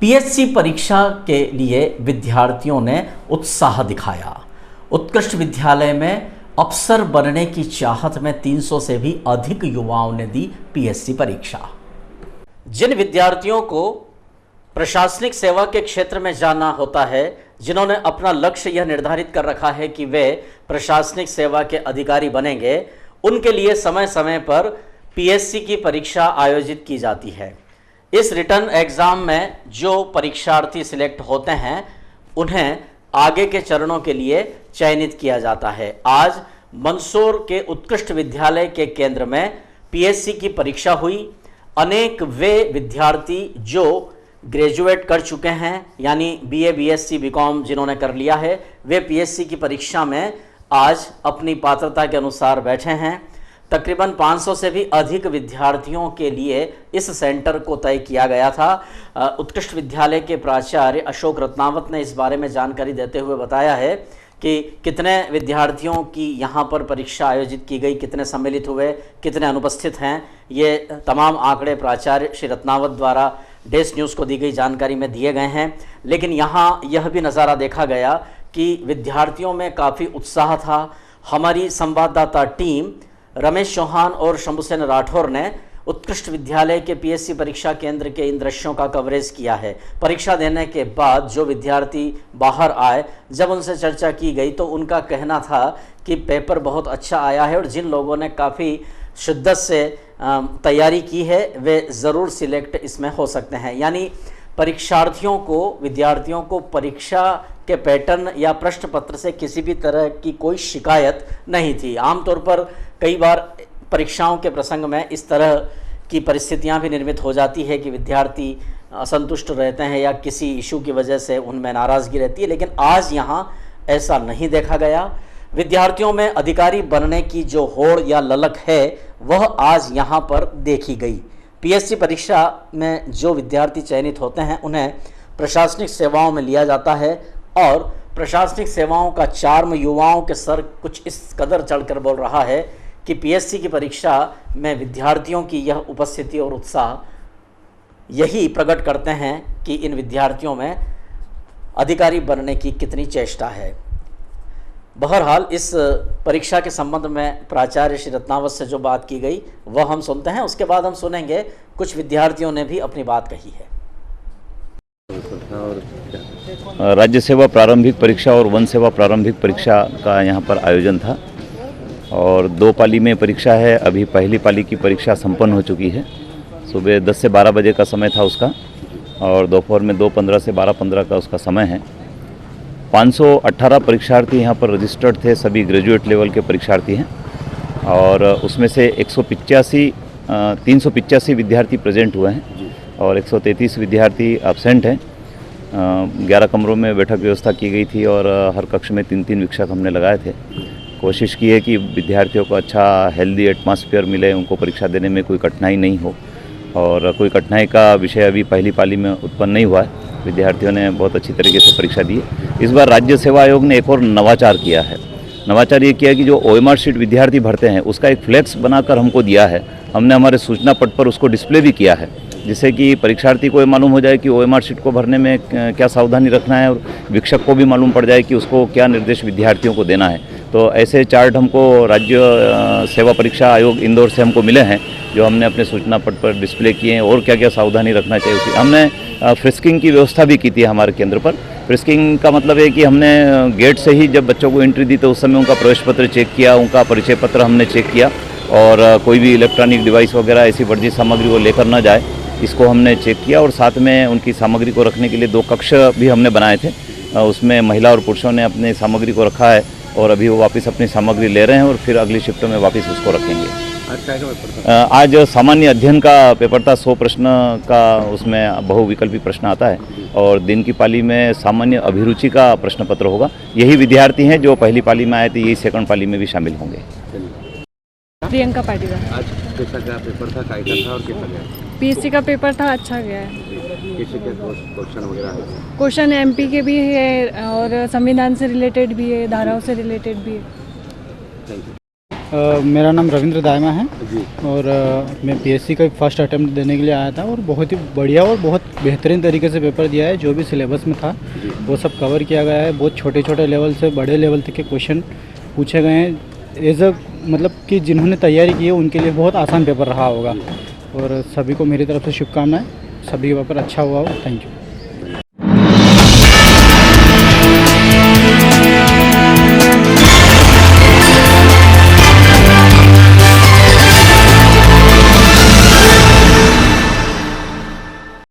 PSC परीक्षा के लिए विद्यार्थियों ने उत्साह दिखाया। उत्कृष्ट विद्यालय में अफसर बनने की चाहत में 300 से भी अधिक युवाओं ने दी पीएससी परीक्षा। जिन विद्यार्थियों को प्रशासनिक सेवा के क्षेत्र में जाना होता है, जिन्होंने अपना लक्ष्य यह निर्धारित कर रखा है कि वे प्रशासनिक सेवा के अधिकारी बनेंगे, उनके लिए समय समय पर पीएससी की परीक्षा आयोजित की जाती है। इस रिटर्न एग्जाम में जो परीक्षार्थी सिलेक्ट होते हैं, उन्हें आगे के चरणों के लिए चयनित किया जाता है। आज मंदसौर के उत्कृष्ट विद्यालय के केंद्र में पीएससी की परीक्षा हुई। अनेक वे विद्यार्थी जो ग्रेजुएट कर चुके हैं, यानी बीए, बीएससी, बीकॉम जिन्होंने कर लिया है, वे पीएससी की परीक्षा में आज अपनी पात्रता के अनुसार बैठे हैं। तकरीबन 500 से भी अधिक विद्यार्थियों के लिए इस सेंटर को तय किया गया था। उत्कृष्ट विद्यालय के प्राचार्य अशोक रत्नावत ने इस बारे में जानकारी देते हुए बताया है कि कितने विद्यार्थियों की यहाँ पर परीक्षा आयोजित की गई, कितने सम्मिलित हुए, कितने अनुपस्थित हैं, ये तमाम आंकड़े प्राचार्य श्री रत्नावत द्वारा डेस्क न्यूज़ को दी गई जानकारी में दिए गए हैं। लेकिन यहाँ यह भी नज़ारा देखा गया कि विद्यार्थियों में काफ़ी उत्साह था। हमारी संवाददाता टीम रमेश चौहान और शंभुसेन राठौर ने उत्कृष्ट विद्यालय के पीएससी परीक्षा केंद्र के इन दृश्यों का कवरेज किया है। परीक्षा देने के बाद जो विद्यार्थी बाहर आए, जब उनसे चर्चा की गई तो उनका कहना था कि पेपर बहुत अच्छा आया है और जिन लोगों ने काफ़ी शिद्दत से तैयारी की है वे ज़रूर सिलेक्ट इसमें हो सकते हैं। यानी परीक्षार्थियों को, विद्यार्थियों को परीक्षा के पैटर्न या प्रश्न पत्र से किसी भी तरह की कोई शिकायत नहीं थी। आमतौर पर कई बार परीक्षाओं के प्रसंग में इस तरह की परिस्थितियां भी निर्मित हो जाती है कि विद्यार्थी असंतुष्ट रहते हैं या किसी इशू की वजह से उनमें नाराज़गी रहती है, लेकिन आज यहाँ ऐसा नहीं देखा गया। विद्यार्थियों में अधिकारी बनने की जो होड़ या ललक है वह आज यहाँ पर देखी गई। पीएससी परीक्षा में जो विद्यार्थी चयनित होते हैं उन्हें प्रशासनिक सेवाओं में लिया जाता है और प्रशासनिक सेवाओं का चार्म युवाओं के सर कुछ इस कदर चढ़कर बोल रहा है कि पीएससी की परीक्षा में विद्यार्थियों की यह उपस्थिति और उत्साह यही प्रकट करते हैं कि इन विद्यार्थियों में अधिकारी बनने की कितनी चेष्टा है। बहरहाल इस परीक्षा के संबंध में प्राचार्य श्री रत्नावत से जो बात की गई वह हम सुनते हैं, उसके बाद हम सुनेंगे कुछ विद्यार्थियों ने भी अपनी बात कही है। राज्य सेवा प्रारंभिक परीक्षा और वन सेवा प्रारंभिक परीक्षा का यहाँ पर आयोजन था और 2 पाली में परीक्षा है। अभी पहली पाली की परीक्षा संपन्न हो चुकी है। सुबह 10 से 12 बजे का समय था उसका और दोपहर में 2:15 से 12:15 का उसका समय है। 518 परीक्षार्थी यहाँ पर रजिस्टर्ड थे, सभी ग्रेजुएट लेवल के परीक्षार्थी हैं और उसमें से 385 विद्यार्थी प्रेजेंट हुए हैं और 133 विद्यार्थी एब्सेंट हैं। 11 कमरों में बैठक व्यवस्था की गई थी और हर कक्ष में 3-3 शिक्षक हमने लगाए थे। कोशिश की है कि विद्यार्थियों को अच्छा हेल्दी एटमॉस्फेयर मिले, उनको परीक्षा देने में कोई कठिनाई नहीं हो और कोई कठिनाई का विषय अभी पहली पाली में उत्पन्न नहीं हुआ है। विद्यार्थियों ने बहुत अच्छी तरीके से परीक्षा दी है। इस बार राज्य सेवा आयोग ने एक और नवाचार किया है। नवाचार ये किया कि जो ओएमआर शीट विद्यार्थी भरते हैं उसका एक फ्लेक्स बनाकर हमको दिया है। हमने हमारे सूचना पट पर उसको डिस्प्ले भी किया है, जिससे कि परीक्षार्थी को ये मालूम हो जाए कि ओएमआर शीट को भरने में क्या सावधानी रखना है और शिक्षक को भी मालूम पड़ जाए कि उसको क्या निर्देश विद्यार्थियों को देना है। तो ऐसे चार्ट हमको राज्य सेवा परीक्षा आयोग इंदौर से हमको मिले हैं, जो हमने अपने सूचना पट पर डिस्प्ले किए हैं और क्या क्या सावधानी रखना चाहिए उसकी। हमने फ्रिस्किंग की व्यवस्था भी की थी हमारे केंद्र पर। फ्रिस्किंग का मतलब है कि हमने गेट से ही जब बच्चों को एंट्री दी तो उस समय उनका प्रवेश पत्र चेक किया, उनका परिचय पत्र हमने चेक किया और कोई भी इलेक्ट्रॉनिक डिवाइस वगैरह ऐसी वर्जित सामग्री वो लेकर न जाए, इसको हमने चेक किया और साथ में उनकी सामग्री को रखने के लिए 2 कक्ष भी हमने बनाए थे। उसमें महिला और पुरुषों ने अपनी सामग्री को रखा है और अभी वो वापस अपनी सामग्री ले रहे हैं और फिर अगली शिफ्टों में वापस उसको रखेंगे। आज सामान्य अध्ययन का पेपर था, 100 प्रश्न का उसमें बहुविकल्पी प्रश्न आता है और दिन की पाली में सामान्य अभिरुचि का प्रश्न पत्र होगा। यही विद्यार्थी हैं जो पहली पाली में आए थे, यही सेकंड पाली में भी शामिल होंगे। प्रियंका पाटीदार। आज कैसा क्या पेपर था, काय का था और कैसा गया? पीएससी का पेपर था, अच्छा गया है। कैसे क्या क्वेश्चन वगैरह है? क्वेश्चन एमपी के भी है और संविधान से रिलेटेड भी है, धाराओं से रिलेटेड भी है। Thank you. मेरा नाम रविंद्र दायमा है जी और मैं पीएससी का फर्स्ट अटेम्प्ट देने के लिए आया था और बहुत ही बढ़िया और बहुत बेहतरीन तरीके से पेपर दिया है। जो भी सिलेबस में था वो सब कवर किया गया है। बहुत छोटे छोटे लेवल से बड़े लेवल तक के क्वेश्चन पूछे गए हैं। एज अ मतलब कि जिन्होंने तैयारी की है उनके लिए बहुत आसान पेपर रहा होगा और सभी को मेरी तरफ से शुभकामनाएं। सभी का पेपर अच्छा हुआ हो। Thank you.